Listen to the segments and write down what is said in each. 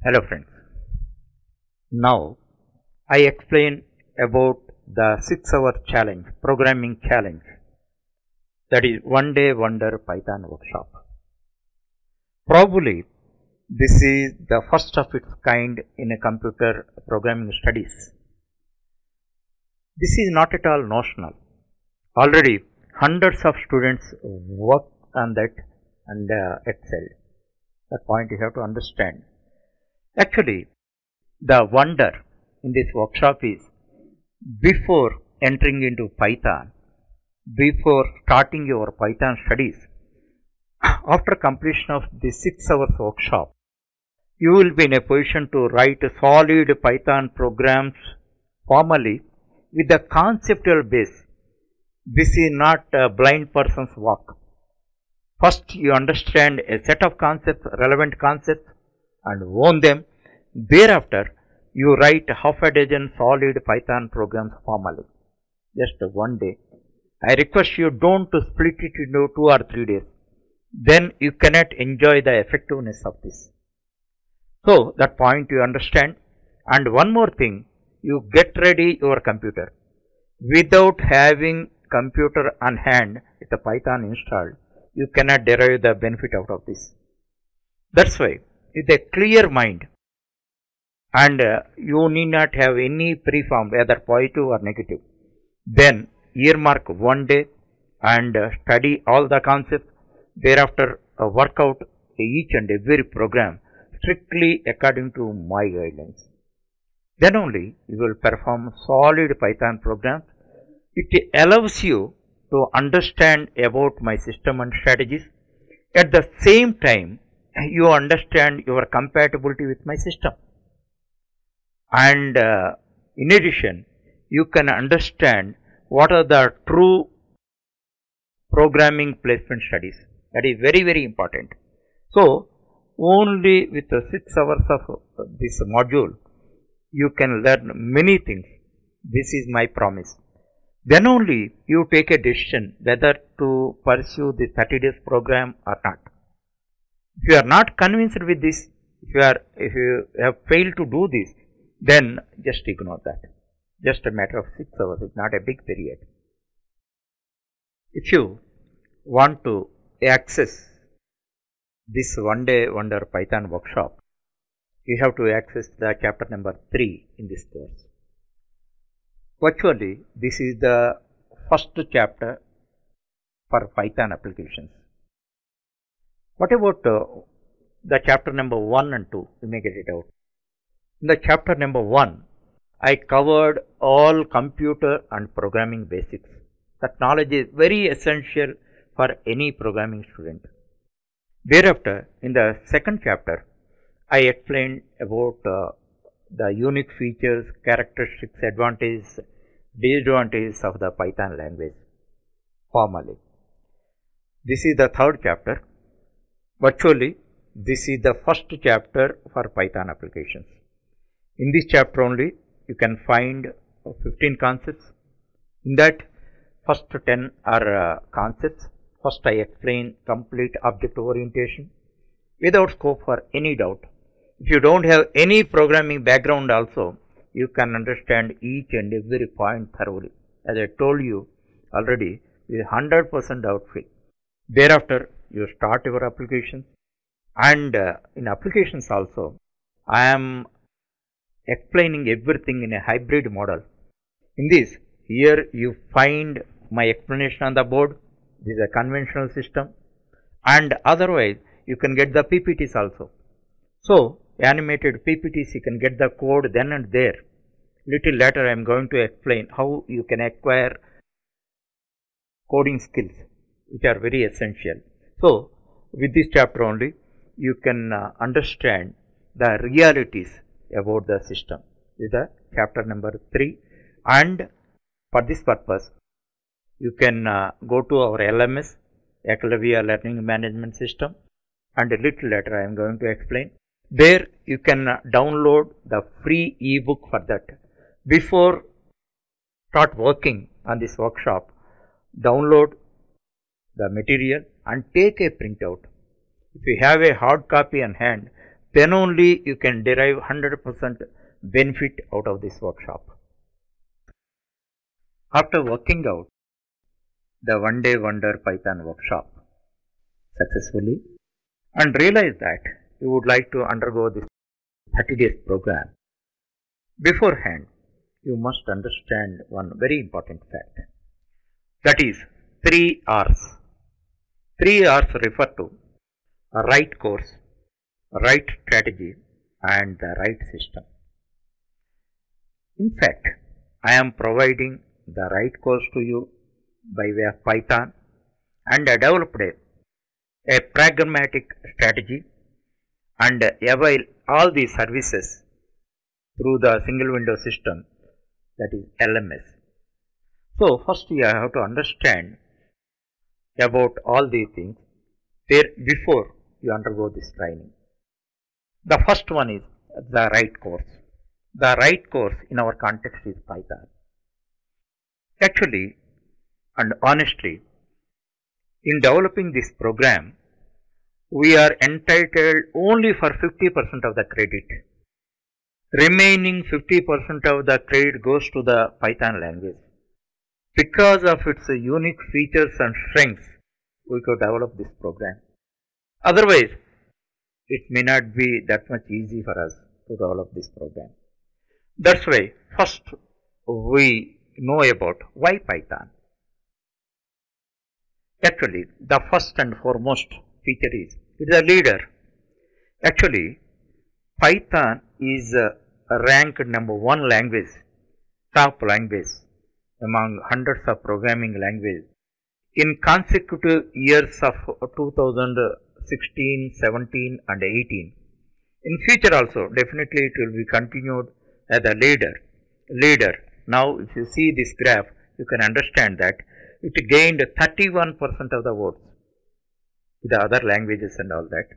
Hello friends. Now I explain about the 6-hour challenge, programming challenge, that is one day wonder Python workshop. Probably this is the first of its kind in a computer programming studies. This is not at all notional. Already hundreds of students work on that and excelled. That point you have to understand. Actually, the wonder in this workshop is before entering into Python, before starting your Python studies, after completion of the 6 hours workshop, you will be in a position to write solid Python programs formally with the conceptual base. This is not a blind person's work. First, you understand a set of concepts, relevant concepts, and own them. Thereafter, you write half a dozen solid Python programs formally. Just one day. I request you don't split it into 2 or 3 days. Then you cannot enjoy the effectiveness of this. So, that point you understand. And one more thing, you get ready your computer. Without having computer on hand with the Python installed, you cannot derive the benefit out of this. That's why, with a clear mind, and you need not have any preform, whether positive or negative, then earmark one day and study all the concepts. Thereafter, work out each and every program strictly according to my guidelines. Then only you will perform solid Python programs. It allows you to understand about my system and strategies. At the same time, you understand your compatibility with my system. And in addition, you can understand what are the true programming placement studies. That is very, very important. So, only with the 6 hours of this module, you can learn many things. This is my promise. Then only you take a decision whether to pursue the 30 days program or not. If you are not convinced with this, if you have failed to do this, then just ignore that. Just a matter of 6 hours, it's not a big period. If you want to access this one day wonder Python workshop, you have to access the chapter number 3 in this course. Virtually, this is the first chapter for Python applications. What about the chapter number 1 and 2? You may get it out. In the chapter number 1, I covered all computer and programming basics. That knowledge is very essential for any programming student. Thereafter, in the second chapter, I explained about the unique features, characteristics, advantages, disadvantages of the Python language formally. This is the third chapter. Virtually, this is the first chapter for Python applications. In this chapter only, you can find 15 concepts. In that, first 10 are concepts. First, I explain complete object orientation without scope for any doubt. If you don't have any programming background also, you can understand each and every point thoroughly. As I told you already, with 100% doubt free. Thereafter, you start your applications, and in applications also, I am explaining everything in a hybrid model. In this, here you find my explanation on the board. This is a conventional system, and otherwise you can get the PPTs also. So, animated PPTs, you can get the code then and there. Little later I am going to explain how you can acquire coding skills, which are very essential. So, with this chapter only, you can understand the realities about the system. This is the chapter number 3, and for this purpose, you can go to our LMS, Eclavia Learning Management System, and a little later I am going to explain. There you can download the free ebook for that. Before start working on this workshop, download the material and take a printout. If you have a hard copy on hand, then only you can derive 100% benefit out of this workshop. After working out the one day wonder Python workshop successfully and realize that you would like to undergo this 30 days program, beforehand you must understand one very important fact. That is 3 R's. 3 R's refer to a right course, right strategy and the right system. In fact, I am providing the right course to you by way of Python, and I developed a pragmatic strategy and avail all these services through the single window system, that is LMS. So first you have to understand about all these things before you undergo this training. The first one is the right course. The right course in our context is Python. Actually and honestly, in developing this program, we are entitled only for 50% of the credit. Remaining 50% of the credit goes to the Python language. Because of its unique features and strengths, we could develop this program. Otherwise, it may not be that much easy for us to develop this program. That's why first we know about why Python. Actually, the first and foremost feature is it is a leader. Actually, Python is ranked number 1 language, top language among hundreds of programming languages in consecutive years of 2016, 17 and 18. In future also, definitely it will be continued as a leader. Now, if you see this graph, you can understand that it gained 31% of the votes with the other languages and all that.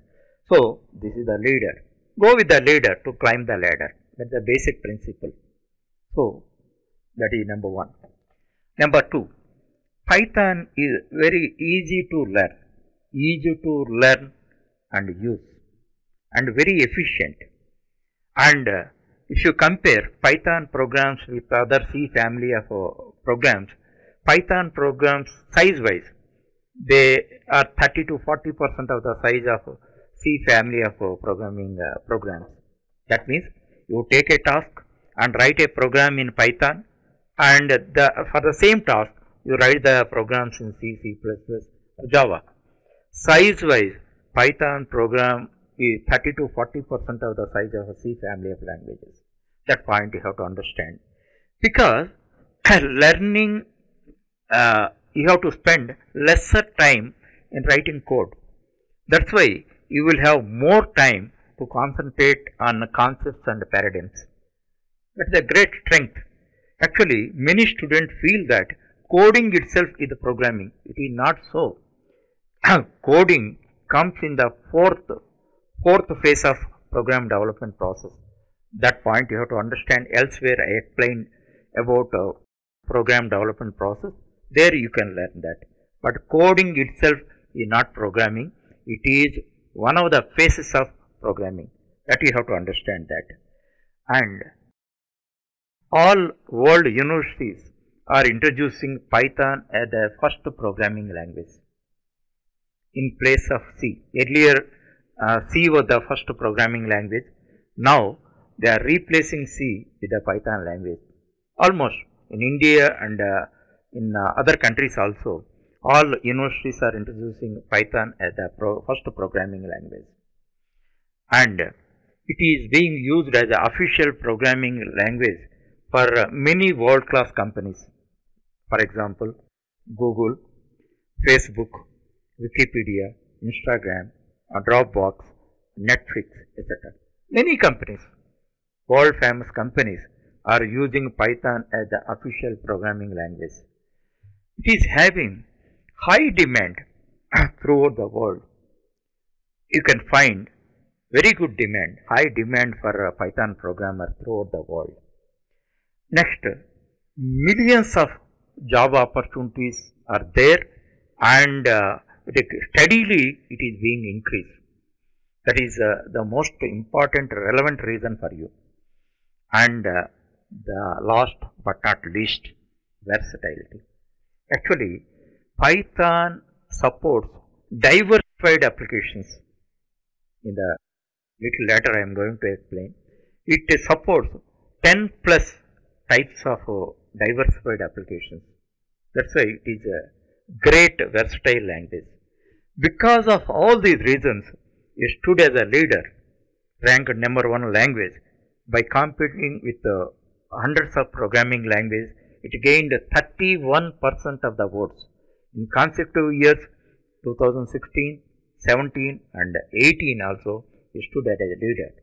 So, this is the leader. Go with the leader to climb the ladder. That's the basic principle. So, that is number 1. Number 2, Python is very easy to learn and use, and very efficient. And if you compare Python programs with other C family of programs, Python programs size wise, they are 30 to 40% of the size of C family of programming programs. That means you take a task and write a program in Python, and for the same task you write the programs in C, C++, or Java. Size wise, Python program is 30 to 40% of the size of a C family of languages. That point you have to understand. Because learning, you have to spend lesser time in writing code. That's why you will have more time to concentrate on concepts and paradigms. That's a great strength. Actually, many students feel that coding itself is the programming. It is not so. Coding comes in the fourth phase of program development process. That point you have to understand. Elsewhere I explained about program development process. There you can learn that. But coding itself is not programming. It is one of the phases of programming. That you have to understand that. And all world universities are introducing Python as the first programming language in place of C. Earlier C was the first programming language. Now they are replacing C with the Python language. Almost in India and in other countries also, all universities are introducing Python as the first programming language. And it is being used as the official programming language for many world-class companies. For example, Google, Facebook, Wikipedia, Instagram, Dropbox, Netflix, etc. Many companies, world famous companies, are using Python as the official programming language. It is having high demand throughout the world. You can find very good demand, high demand for Python programmers throughout the world. Next, millions of job opportunities are there, and steadily it is being increased. That is the most important relevant reason for you. And the last but not least, versatility. Actually, Python supports diversified applications. In the little later I am going to explain. It supports 10 plus types of diversified applications. That's why it is a great versatile language. Because of all these reasons, it stood as a leader, ranked number one language. By competing with hundreds of programming languages, it gained 31% of the votes. In consecutive years, 2016, 17 and 18 also, it stood as a leader.